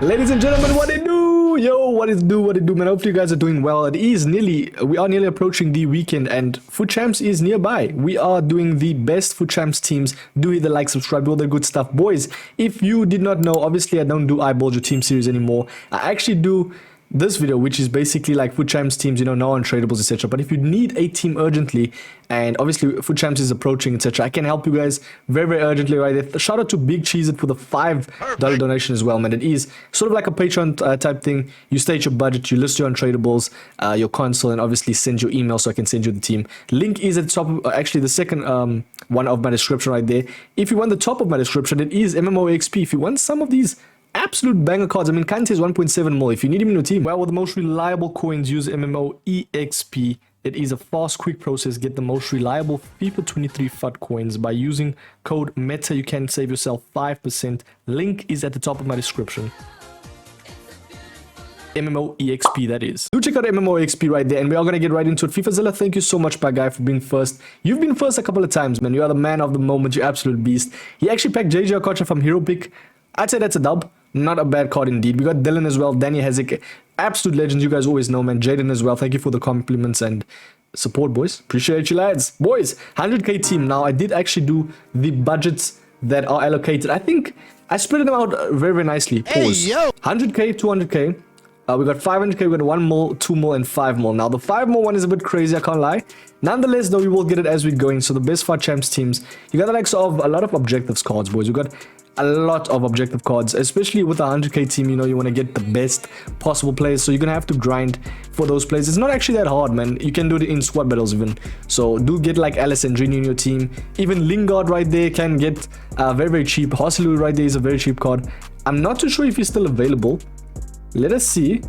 Ladies and gentlemen, what it do? Yo, what it do, man? Hopefully you guys are doing well. We are nearly approaching the weekend and Foot Champs is nearby. We are doing the best Foot Champs teams. Do hit the like, subscribe, do all the good stuff. Boys, if you did not know, obviously I don't do Eyeball Your Team series anymore. I actually do this video, which is basically like Foot Champs teams, you know, no untradables, etc. But if you need a team urgently, and obviously Foot Champs is approaching, etc., I can help you guys very, very urgently right there. Shout out to Big Cheese It for the $5 donation as well, man. It is sort of like a Patreon type thing. You state your budget, you list your untradables, your console, and obviously send your email so I can send you the team. Link is at the top of, actually the second one of my description right there. If you want the top of my description, it is MMOXP. If you want some of these absolute banger cards. I mean, Kante is 1.7 mil. If you need him in your team, well, with the most reliable coins, use MMOEXP. It is a fast, quick process. Get the most reliable FIFA 23 FUT coins by using code META. You can save yourself 5%. Link is at the top of my description. MMOEXP, that is. Do check out MMOEXP right there, and we are going to get right into it. FIFAzilla, thank you so much, my guy, for being first. You've been first a couple of times, man. You are the man of the moment. You absolute beast. He actually packed JJ Okocha from Hero Pick. I'd say that's a dub. Not a bad card indeed. We got Dylan as well. Danny Hezek. Absolute legends. You guys always know, man. Jaden as well. Thank you for the compliments and support, boys. Appreciate you, lads. Boys, 100k team. Now, I did actually do the budgets that are allocated. I think I spread them out very, very nicely. Pause. Hey, yo. 100k, 200k. We got 500k, we got 1 mil, 2 mil, and 5 mil. Now, the 5 mil one is a bit crazy, I can't lie. Nonetheless, though, we will get it as we're going. So, the best FUT Champs teams. You got the likes of a lot of objectives cards, boys. We got a lot of objective cards, especially with a 100k team. You know, you want to get the best possible players, so you're gonna have to grind for those players. It's not actually that hard, man. You can do it in squad battles even. So do get like Alessandrini in your team. Even Lingard right there can get very, very cheap. Hosselu right there is a very cheap card. I'm not too sure if he's still available. Let us see.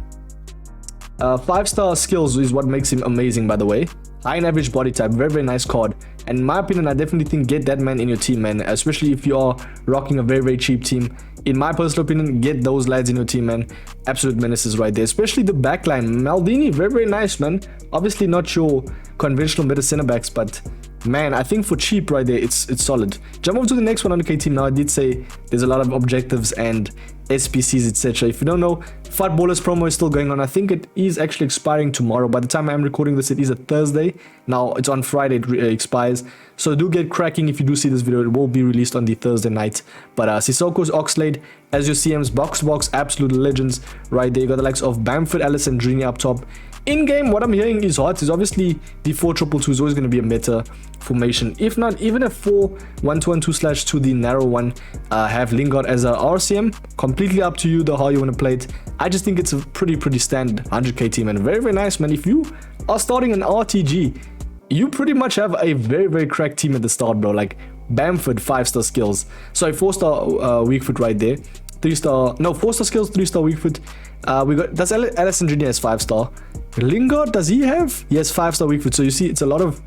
5-star skills is what makes him amazing, by the way. High and average body type, very, very nice card. And in my opinion, I definitely think get that man in your team, man. Especially if you are rocking a very, very cheap team. In my personal opinion, get those lads in your team, man. Absolute menaces right there. Especially the backline. Maldini, very, very nice, man. Obviously not your conventional meta center backs, but man, I think for cheap right there, it's solid. Jump over to the next 100k team. Now, I did say there's a lot of objectives and SPCs, etc. If you don't know, FUT Ballers promo is still going on. I think it is actually expiring tomorrow. By the time I'm recording this, it is a Thursday. Now, it's on Friday, it expires. So do get cracking if you do see this video. It will be released on the Thursday night. But Sissoko's Oxlade, as your CM's box, absolute legends right there. You got the likes of Bamford, Alessandrini up top. In-game, what I'm hearing is hot is obviously the 4-2-2 is always going to be a meta formation. If not, even a 4-1-2-1-2/2, the narrow one, have Lingard as a RCM. Completely up to you, though, how you want to play it. I just think it's a pretty standard 100k team, and very, very nice, man. If you are starting an RTG, you pretty much have a very, very cracked team at the start, bro. Like Bamford, 5-star skills. Sorry, 4-star weak foot right there. 3-star, no, 4-star skills, 3-star weak foot. We got, does Alessandrini has 5-star? Lingard, does he have? He has 5-star weak foot. So you see, it's a lot of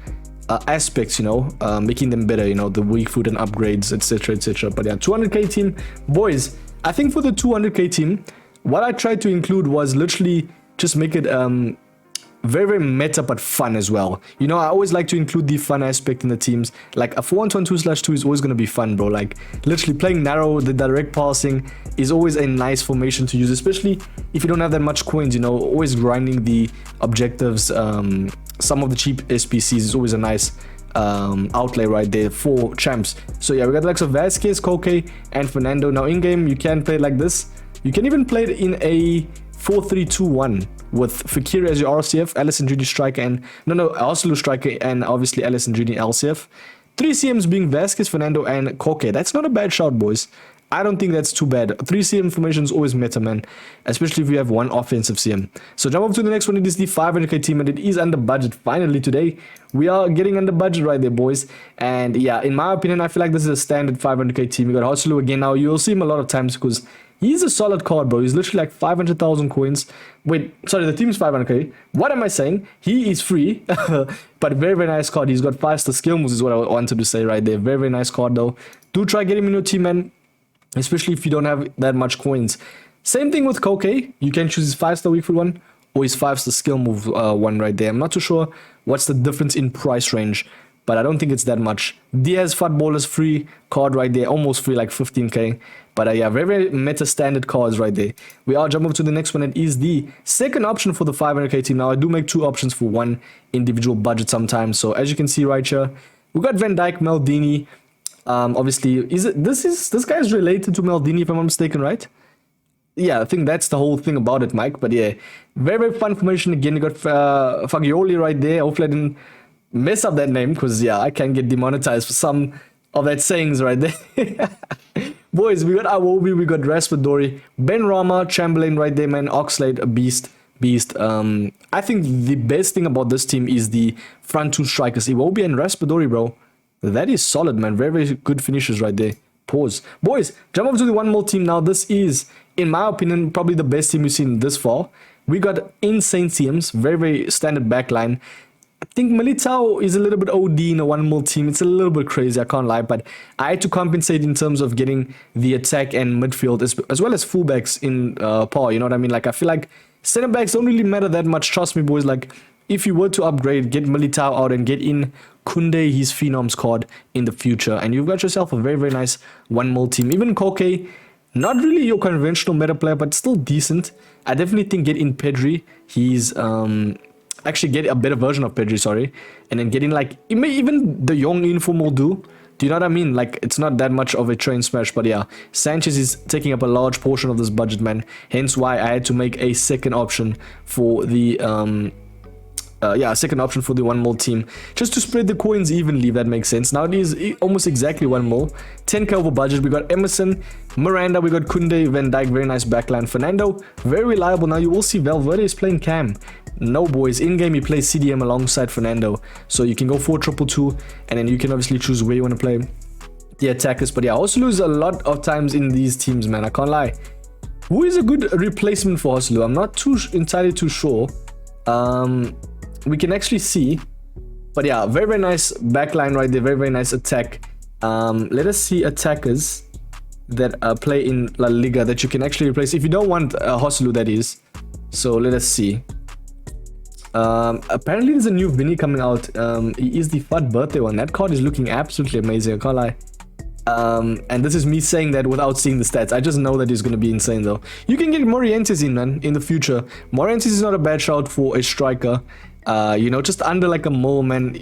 aspects, you know, making them better, you know, the weak foot and upgrades, etc, etc. But yeah, 200k team, boys. I think for the 200k team, what I tried to include was literally just make it very, very meta but fun as well. You know, I always like to include the fun aspect in the teams. Like a 4-1-2/2 is always going to be fun, bro. Like literally playing narrow, the direct passing is always a nice formation to use, especially if you don't have that much coins, you know. Always grinding the objectives, some of the cheap SPCs is always a nice outlay right there for champs. So yeah, we got the likes of Vasquez, Koke, and Fernando. Now in game, you can play it like this. You can even play it in a 4-3-2-1 with Fekir as your RCF, Alessandrini striker, and Hosselu striker, and obviously Alessandrini LCF. 3 CMs being Vasquez, Fernando, and Koke. That's not a bad shout, boys. I don't think that's too bad. 3 CM formation is always meta, man. Especially if you have one offensive CM. So jump up to the next one. It is the 500k team, and it is under budget. Finally, today, we are getting under budget right there, boys. And yeah, in my opinion, I feel like this is a standard 500k team. We got Hosselu again. Now, you'll see him a lot of times because he's a solid card, bro. He's literally like 500,000 coins. Wait, sorry, the team's 500k. What am I saying? He is free, but very, very nice card. He's got 5-star skill moves is what I wanted to say right there. Very, very nice card, though. Do try getting him in your team, man. Especially if you don't have that much coins. Same thing with Koke. You can choose his 5-star weak foot one or his 5-star skill move one right there. I'm not too sure what's the difference in price range, but I don't think it's that much. Diaz FUT Ballers free card right there, almost free, like 15k. But yeah, very, very meta standard cards right there. We are jumping over to the next one. It is the second option for the 500k team. Now, I do make 2 options for one individual budget sometimes. So as you can see right here, we got Van Dijk, Maldini. Obviously, this guy is related to Maldini, if I'm not mistaken, right? Yeah, I think that's the whole thing about it, Mike. But yeah, very, very fun formation. Again, you got Fagioli right there. Hopefully I didn't mess up that name, because yeah, I can get demonetized for some of that sayings right there. Boys, we got Awobi, we got Raspadori, Ben Rama, Chamberlain right there, man. Oxlade, a beast. I think the best thing about this team is the front 2 strikers, Iwobi and Raspadori, bro. That is solid, man. Very, very good finishes right there. Pause. Boys, jump over to the one more team now. This is, in my opinion, probably the best team we've seen this far. We got insane teams, very, very standard backline. I think Militao is a little bit OD in a one more team. It's a little bit crazy, I can't lie, but I had to compensate in terms of getting the attack and midfield as well as fullbacks in par, you know what I mean? Like, I feel like center backs don't really matter that much. Trust me, boys. Like, if you were to upgrade, get Militao out and get in Kunde, his Phenoms card in the future, and you've got yourself a very, very nice one more team. Even Koke, not really your conventional meta player, but still decent. I definitely think get in Pedri. He's actually get a better version of Pedri, sorry, and then get in like even the young Inform will do. Do you know what I mean? Like, it's not that much of a train smash, but yeah, Sanchez is taking up a large portion of this budget, man. Hence why I had to make a second option for the second option for the one mil team, just to spread the coins evenly, if that makes sense. Now it is almost exactly 1 mil, 10k over budget. We got Emerson, Miranda, we got Kunde, Van Dijk, very nice backline. Fernando, very reliable. Now you will see Valverde is playing cam. No, boys, in game he plays CDM alongside Fernando, so you can go 4-2-2, and then you can obviously choose where you want to play the attackers. But yeah, I also lose a lot of times in these teams, man. I can't lie. Who is a good replacement for Hoslu? I'm not entirely too sure. We can actually see, but yeah, very, very nice backline right there, very, very nice attack. Let us see attackers that play in La Liga that you can actually replace if you don't want Hoslu, that is. So let us see. Apparently there's a new Vinny coming out. He is the FUD birthday one. That card is looking absolutely amazing, I can't lie. And this is me saying that without seeing the stats. I just know that he's going to be insane though. You can get Morientes in, man, in the future. Morientes is not a bad shout for a striker. You know, just under like a mole, man.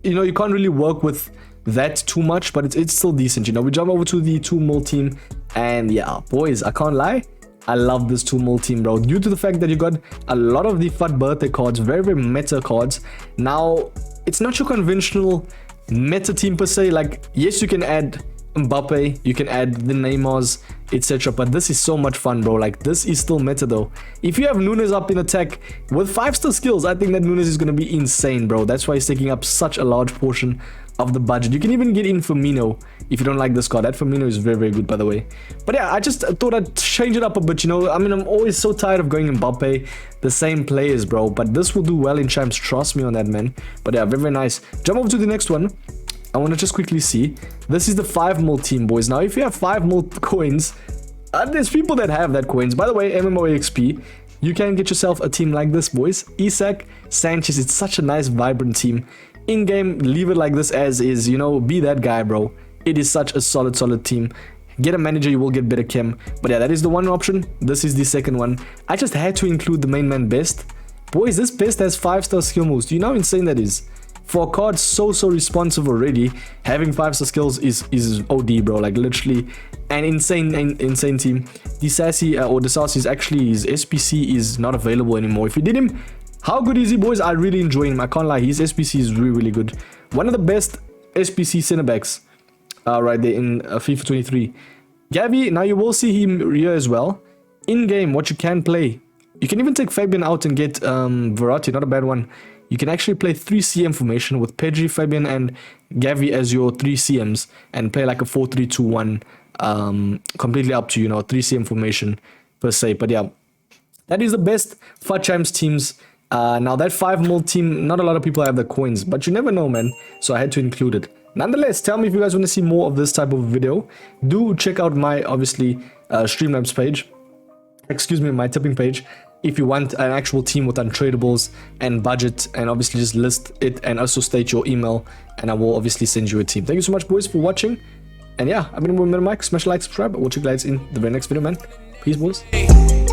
You know, you can't really work with that too much, but it's still decent. You know, we jump over to the 2 mil team, and yeah, boys, I can't lie, I love this 2 mil team, bro, due to the fact that you got a lot of the FUD birthday cards, very, very meta cards. Now, it's not your conventional meta team per se. Like, yes, you can add Mbappe, you can add the Neymars, etc, but this is so much fun, bro. Like, this is still meta though. If you have Nunes up in attack with 5-star skills, I think that Nunes is going to be insane, bro. That's why he's taking up such a large portion of the budget. You can even get in Firmino if you don't like this card. That Firmino is very, very good, by the way. But yeah, I just thought I'd change it up a bit, you know. I mean, I'm always so tired of going Mbappe, the same players, bro, but this will do well in champs, trust me on that, man. But yeah, very, very nice. Jump over to the next one. I want to just quickly see. This is the 5 mil team, boys. Now, if you have 5 mil coins, there's people that have that coins. By the way, MMOEXP, you can get yourself a team like this, boys. Isak, Sanchez, it's such a nice, vibrant team. In-game, leave it like this as is, you know, be that guy, bro. It is such a solid, solid team. Get a manager, you will get better chem. But yeah, that is the one option. This is the second one. I just had to include the main man best. Boys, this best has 5-star skill moves. Do you know how insane that is? For a card so responsive already, having 5-star skills is OD, bro. Like, literally an insane team. The Sassy or the Sassy is actually, his SPC is not available anymore. If you did him, how good is he, boys? I really enjoy him. I can't lie, his SPC is really, really good. One of the best SPC center backs right there in FIFA 23. Gavi, now you will see him here as well. In game, what you can play, you can even take Fabian out and get Verratti, not a bad one. You can actually play 3 CM formation with Pedri, Fabian, and Gavi as your 3 CMs and play like a 4-3-2-1. Completely up to you, know, 3 CM formation per se. But yeah, that is the best FUT Champs teams. Now that 5 mil team, not a lot of people have the coins, but you never know, man. So I had to include it. Nonetheless, tell me if you guys want to see more of this type of video. Do check out my, obviously, Streamlabs page. Excuse me, my tipping page. If you want an actual team with untradables and budget, and obviously just list it and also state your email, and I will obviously send you a team. Thank you so much, boys, for watching. And yeah, I've been with MetaMike. Smash like, subscribe. We'll check you guys in the very next video, man. Peace, boys.